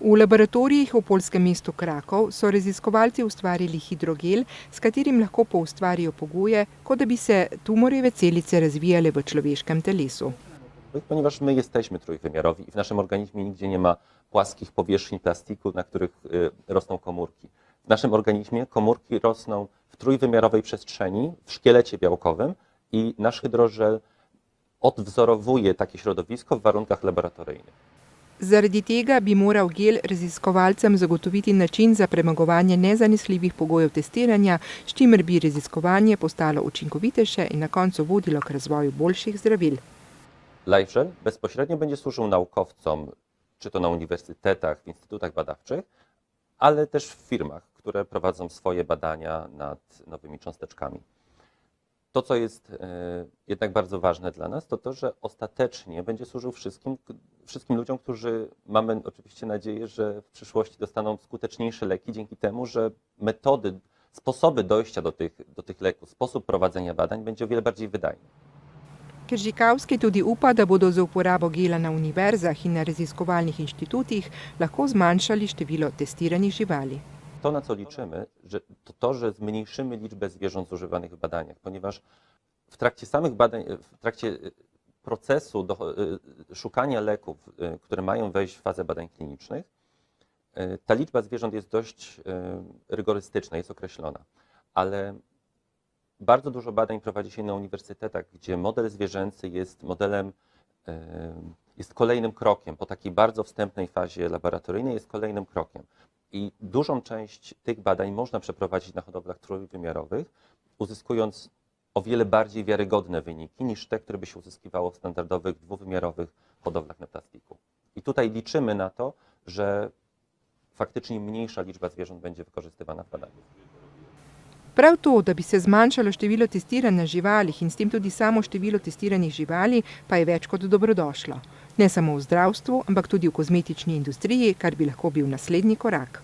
V laboratorijih v poljskem mestu Krakov so raziskovalci ustvarili hidrogel, s katerim lahko poustvarijo pogoje, kot da bi se tumorjeve celice razvijale v človeškem telesu. Ponieważ my jesteśmy trójwymiarowi i w naszym organizmie nigdzie nie ma płaskich powierzchni plastiku, na których rosną komórki. W naszym organizmie komórki rosną w trójwymiarowej przestrzeni, w szkielecie białkowym i nasz hydrogel odwzorowuje takie środowisko w warunkach laboratoryjnych. Zaradi tega bi moral gel raziskovalcem zagotoviti način za premagovanje nezanesljivih pogojev testiranja, s čimer bi raziskovanje postalo učinkovitejše in na koncu vodilo k razvoju boljših zdravil. Livegel bezpośrednio będzie służył naukowcom, czy to na uniwersytetach, w instytutach badawczych, ale też w firmach, które prowadzą swoje badania nad nowymi cząsteczkami. To, co jest jednak bardzo ważne dla nas, to to, że ostatecznie będzie służył wszystkim ludziom, którzy mamy oczywiście nadzieję, że w przyszłości dostaną skuteczniejsze leki dzięki temu, że metody, sposoby dojścia do tych leków, sposób prowadzenia badań będzie o wiele bardziej wydajny. Keržikavski tudi upa, da bodo z uporabo gela na univerzah in na raziskovalnih inštitutih lahko zmanjšali število testiranih živali. To, na co liczymy, to, że zmniejszymy liczbę zwierząt zużywanych w badaniach, ponieważ w trakcie samych badań, w trakcie procesu szukania leków, które mają wejść w fazę badań klinicznych, ta liczba zwierząt jest dość rygorystyczna, jest określona, ale bardzo dużo badań prowadzi się na uniwersytetach, gdzie model zwierzęcy jest jest kolejnym krokiem, po takiej bardzo wstępnej fazie laboratoryjnej jest kolejnym krokiem. I dużą część tych badań można przeprowadzić na hodowlach trójwymiarowych, uzyskując o wiele bardziej wiarygodne wyniki niż te, które by się uzyskiwało w standardowych, dwuwymiarowych hodowlach na plastiku. I tutaj liczymy na to, że faktycznie mniejsza liczba zwierząt będzie wykorzystywana w badaniu. Prav to, da bi se zmanjšalo število testiranj na živalih in s tem tudi samo število testiranih živali, pa je več kot dobrodošlo. Ne samo v zdravstvu, ampak tudi v kozmetični industriji, kar bi lahko bil naslednji korak.